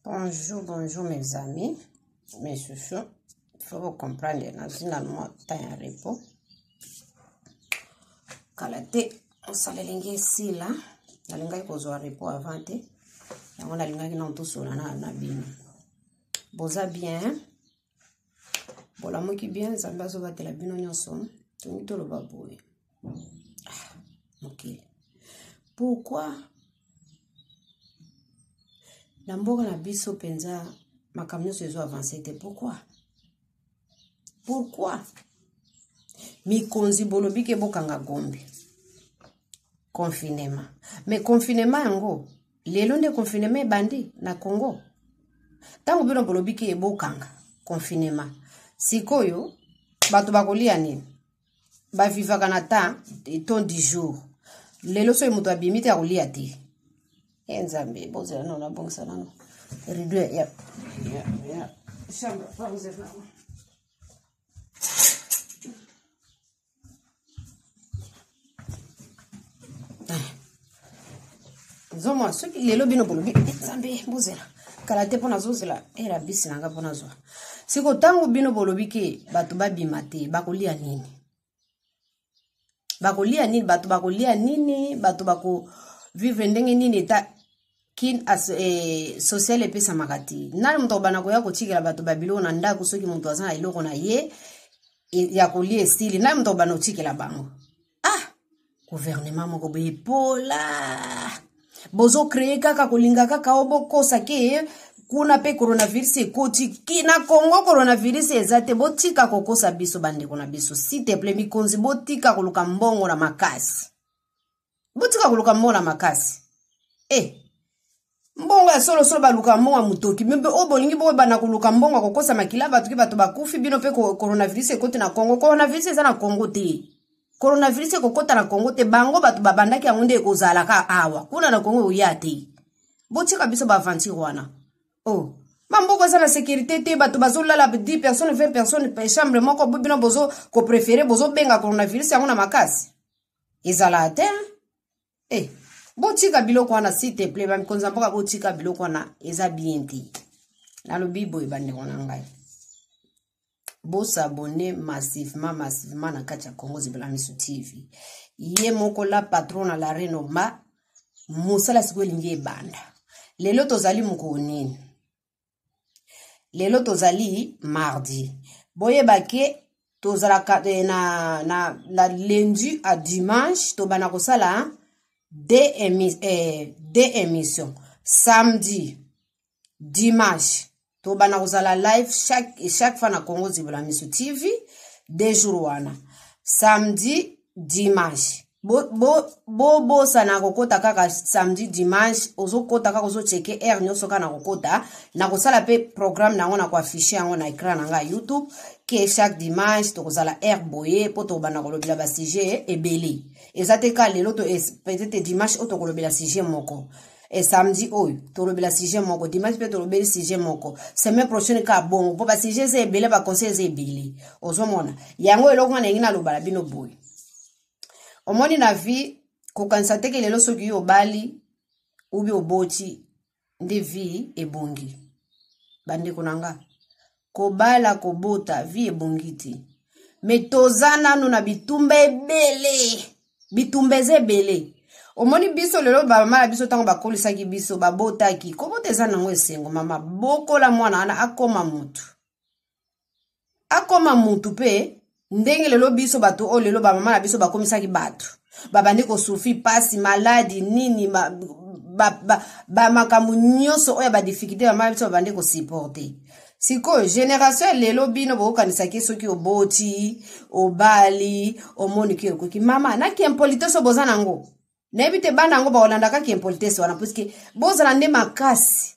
Bonjour, bonjour mes amis, mes chouchous. Il faut vous comprendre, finalement, temps à repos. Kalate, on s'est lingué ici là. La lingue est au repos avant. On a lingue qui n'ont tous sur la nabine. Boza bien. Bon, la moi qui bien, ça va se battre la bine en son. Tout le baboué. Ok. Pourquoi? L'ambour na biso penza ma camion se zo avancé pourquoi mi konzi bolobi ke bokanga gombe confinement mais confinement yango lelo nde confinement bandi na Congo tango bino bolobi ke bokanga confinement sikoyo bato bakolia nini ba vivaka na temps ton 10 jours lelo so muto abimite akolia te Enzambe, boze no na bongsa nano. Ridwe ya. Chamba pauze na. Zoma soki lelo bino bolobi Enzambe boze la. Kalate pona zozela era bisi nanga pona zo. Siko tango bino bolobi ke bato babimate bakolia nini? Bakolia nini bato bakolia nini bato bako vivre ndenge nini eta kin as social epesa makati nani mtu bana ko yako chikela bato babilo na ndako soki mtu azana iloko na ye ya kolie style nani mtu bana chikela bango gouvernement moko be pola bozo créer kaka kolinga kaka obokosa ke kuna pe coronavirus ekoti kina Congo coronavirus ezate botika kokosa biso bande kona biso s'il te plaît mi konzi botika koluka mbongo na makasi botika koluka mbongo na makasi mbongo ya solo baluka mbongo mutoki mbe obolingi bo bana koluka mbongo kokosa makila batu ki bato bakufi bino pe coronavirus ekoti na Congo coronavirus eza na Congo te coronavirus ekokota na Congo te bango batu babandaki yango nde ekozala ka awa kuna na Congo uya te botika biso ba aventure wana mambo eza na sécurité te bato bazolala 10 personnes 20 personnes pe chambre moko bino bozo ko préférer bozo benga coronavirus yango na makasi ezala te botika biloko wana s'il te plaît ba mikonza mboka botika biloko wana eza bien te na lo bibo ebande wana ngai bo s'abonner massivement na kati ya Congo Zibela Misu TV ye moko la patron na la renoma musala siko lingi ebanda lelo tozali mukonini lelo tozali mardi boye bake tozala na lundi à dimanche to bana kosala des émissions samedi dimanche to bana kosala live chaque fois na Congo Zibela Misu TV des jours wana samedi dimanche bo sana kokota kaka samedi dimanche ozo kota kaka ozo checker air nyoso kana kokota na kosala pe programme nango na ko afficher yango na écran nga YouTube ke chaque dimanche to kosala air boye poto bana kolobela ba sujet ebeli ezate ka lelo to peut-être dimanche oto kolobela sujet moko et samedi oyo to kolobela sujet moko dimanche pe to kolobela sujet moko semaine prochaine ka bon po ba sujet ze ebele ba conseil ze ebeli ozo mona yango eloko na ngina lobala bino boye omoni na vie kokanisa teke lelo soki yo bali ubi oboti nde vie ebongi bande konanga kobala kobota vie ebongi ti metozana no na bitumba ebele bitumbeze ebele omoni biso lelo ba mama biso tango bakolisa ki biso babota ki komo tezana ngo esengo mama bokola mwana ana akoma mutu pe ndenge lelo biso bato o lelo ba mama na biso bakomisa ki bato babandi ko soufi pasi maladi nini ba makamu nyoso oya ba difficulté ba mama biso babandi ko supporter siko génération lelo bino bokanisa ki soki oboti obali omoni ki okoki mama na ki impolitesse bozana ngo na ebite bana ngo ba olanda ka ki impolitesse wana puisque bozana nde makasi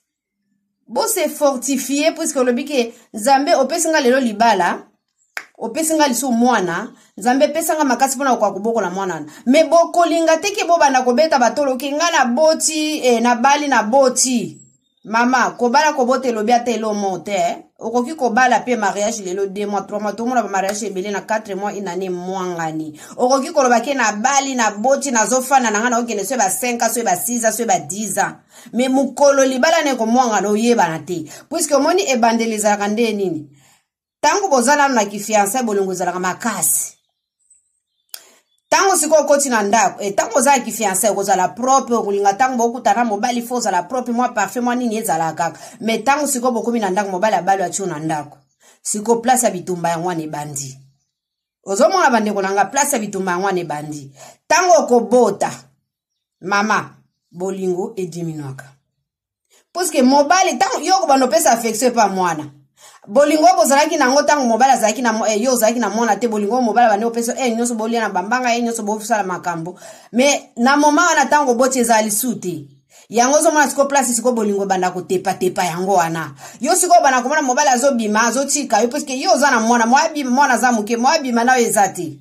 bo se fortifier puisque lobiki Nzambe opesinga lelo libala opesinga liso mwana Nzambe pesanga makasi pona kwa kuboko la mwana me bokolinga teke bo bana kobeta batolo kinga na boti na bali na boti mama kobala kobote lobi ate lo monte okoki ko bala pe mariage lelo 2 mois 3 mois to mona ba mariage ebele na 4 mois une année mwangani okoki ko lobaki na bali na boti na zofana na ngana okene so ba 5 so ba 6 so ba 10 ans mais mukolo libala ne ko mwangana oyeba na te puisque omoni ebandelisa kande nini tango bozala na kifiança bolingo zala makasi tango siko koti na ndako tango za kifiança kozala propre kulinga tango bokutana mobali fo zala propre moi parfait moi nini ezala kaka mais tango siko bokomi na ndako mobali abalo achu na ndako siko place ya bitumba ya ngwane bandi ozomona bande konanga place ya bitumba ya ngwane bandi tango kobota mama bolingo ediminuaka parce que mobali tango yoko bando pesa affection pa mwana bolingo bozalaki nango tango mobala zalaki na yo zalaki na mona te bolingo mobala bane opeso nyoso bolia na bambanga nyoso bofusala makambo mais na moma wana tango boti ezali sute yango zo mona siko place siko bolingo banda ko tepa yango wana yo siko bana komona mobala zo bima zo tika yo parce que yo za na mona mwana za muke bima na ezati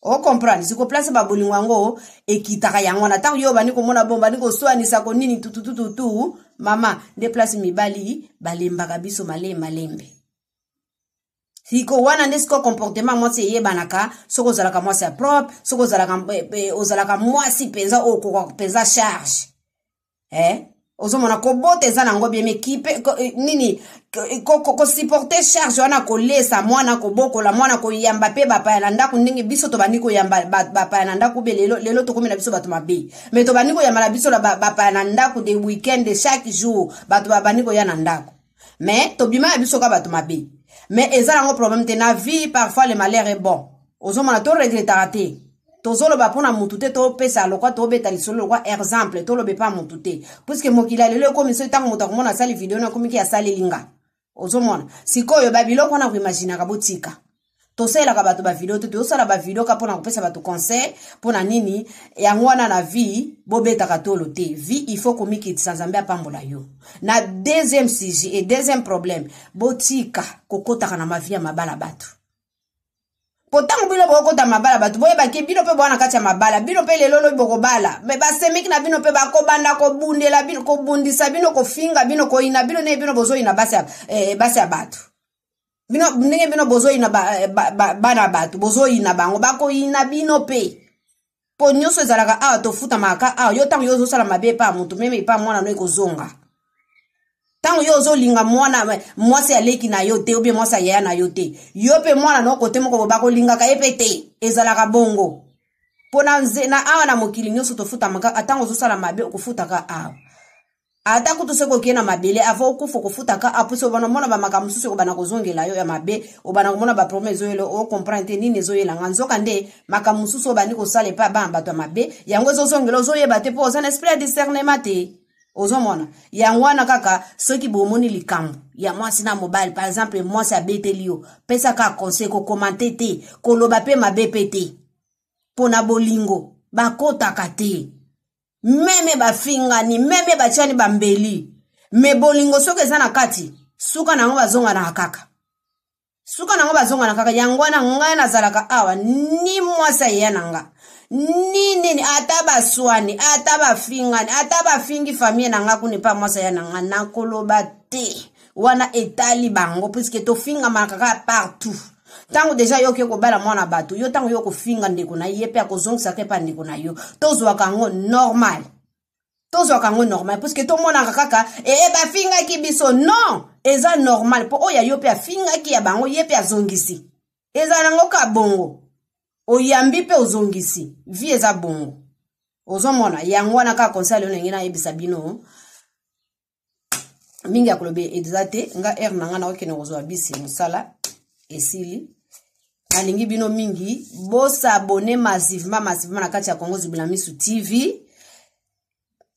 o comprendre siko place ba bolingo yango ekitaka yango na tango yo bani komona bomba ni ko soanisa ko nini tutututu mama de place mibali balemba kabiso malembe siko wana ndesiko comportement moi c'est yebanaka soko zalaka moi c'est propre soko zalaka ozalaka moi si penza okoko penza charge ozomona ko boteza nango bien équipe nini ko supporter charge wana ko lesa mwana ko bokola mwana ko yamba pe bapa ya ndako ndenge biso to bani ko yamba bapa ya ndako be lelo to komina biso bato mabe mais to bani ko yamba biso la bapa ya ndako de weekend de chaque jour bato bani ko ya na ndako mais to bima biso ka bato mabe mais ezala ngo problème te na vie parfois le malheur est bon ozomona to regretter te tozolo ba pona mutute to pesa lokwa to beta lisolo kwa exemple to lobe pa mutute puisque mokila lelo ko miso tango muta komona sali video na komiki ya sali linga ozomona sikoyo babilo kona ku imagine ka botika to sela ka bato ba video to sala ba video ka pona kopesa bato conseil pona nini yango wana na vie bobeta ka tolo te vie il faut komiki tsanzambe apambola yo na deuxième sujet et deuxième problème botika kokota kana mavia mabala bato Potango bino boko ta mabala batu boye bake bino pe bwana kati ya mabala bino pe lelo boko bala me ba semeki na bino pe bako banda ko bundela bino ko bundisa bino ko finga bino ko ina bino ne bino bozo ina basi ya batu bino ndenge bino bozo ina bana batu bozo ina bango bako ina bino pe po nyoso ezalaka awa to futa maka awa yo tango yo zo sala mabe pa mutu meme pa mwana no ekozonga tango yo zo linga mwana mwasi aleki na yo te obi mwasi ya na yo te yo pe mwana no kote moko bako linga ka epete ezalaka bongo pona na awa na mokili nyoso to futa maka atango zo sala mabe okufuta ka awa ata kutu seko kena mabele ava okufa kofuta ka apuso bana mona ba makamususu ko bana kozongela yo ya mabe obana mona ba promesse yo o comprendre nini zo yela nganzoka nde makamususu bani ko sale pa ba bato mabe yango zo zongela zo yeba te po za esprit de discernement te ozomona yangwana kaka soki bomoni likambo ya mwasi na mobile par exemple mwasi abeteli yo pesa ka conseil ko commenter te ko loba pe mabe pete pona bolingo bakota kate meme bafinga ni meme bachani bambeli me bolingo soke zana kati suka nango bazonga na kaka yangwana ngana zalaka awa ni mwasa yananga nini ataba swani ataba fingani ataba fingi famille nanga kuni pa mwasa yananga nakoloba te wana etali bango puisque to finga makaka partout tango deja yo ke ko bala mwana batu yo tango yo ko finga ndeko na yepe akozongisa ke pa ndeko na yo tozwa kango normal puisque to mona kaka ba finga ki biso non eza normal po oya yo pe afinga ki ya bango yepe azongisi eza nango ka bongo oyambi pe ozongisi vie eza bongo ozomona yango wana ka conseil ono ngina yebisa bino mingi akolobe exate nga nanga na okene kozwa bisi musala esili alingi bino mingi bosa abonner massivement na kati ya Congo Zibula Misu TV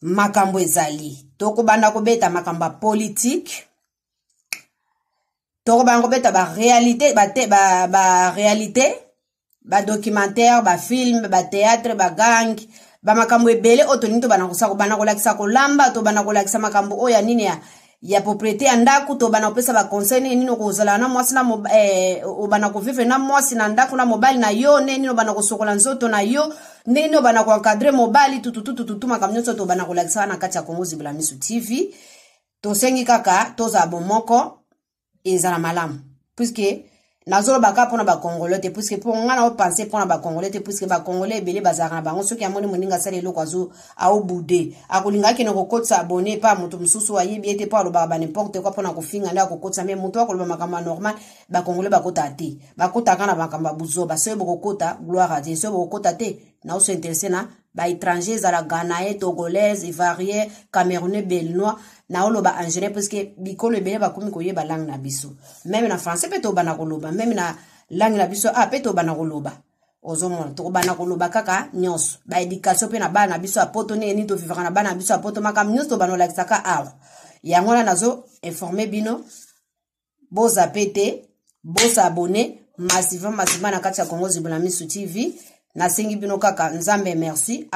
makambo ezali toko banda ko beta makamba politique toko banda ko beta ba réalité ba réalité ba documentaire ba film ba théâtre ba gang ba makambo ebele otoningi to bana kusako bana kolakisa kolamba to bana kolakisa makambo oya nini ya propriété ya ndaku to bana opesa ba conseil nini no kozala na mwasi na obana ko vivre na mwasi na ndaku na mobile na yo nini no bana kosokola nzoto na yo nini no bana ko encadrer mobile tutu makambo nyonso to bana kolakisa na kati ya Congo Zibula Misu TV to sengi kaka to za bomoko ezala malamu puisque nazolo baka pona ba congolais te puisque pour ngana o penser pona ba congolais te puisque ba congolais belé bazaka na bango soki amoni moninga sala eloko azo au boude akolinga ke no kokotsa abonné pa mutu mususu ayebi ete pa loba ba n'importe quoi pona kofinga nda kokotsa mais mutu akoloba makamba normal ba congolais bakota te bakota kana bakamba buzoba so bokota gloire à Dieu so bokota te na oso intéressé na ba étrangers za la Ghanais, Togolais, Ivoiriens, Camerounais, Belnois na oloba en général parce que bikolo ebele bakomi koyeba langue na biso même na français pe to bana koloba même na langue na biso pe to bana koloba ozomona to bana koloba kaka nyonso ba éducation pe na bana na biso apoto ne ni to vivra na bana na biso apoto makam nyonso to bana lakisaka awa yango na nazo informer bino boza pete boza abonné massivement na kati ya Congo Zibula Misu TV na sengi bino kaka nzambe merci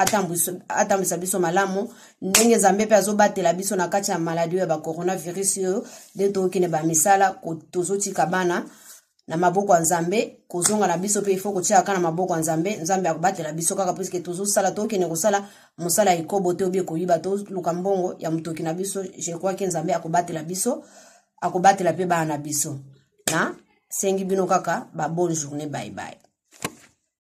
atambisa biso malamu ndenge nzambe pe azobatela biso na kati ya maladie ya ba coronavirus yo de to kine ba misala ko tozotika bana na maboko ya nzambe kozonga na biso pe ifo kotia kana maboko ya nzambe akobatela biso kaka puisque tozosala to kine kosala mosala ikobo te obi koyiba to luka mbongo ya mutoki na biso je crois que nzambe akobatela biso akobatela pe bana biso na sengi bino kaka ba bonne journée bye bye.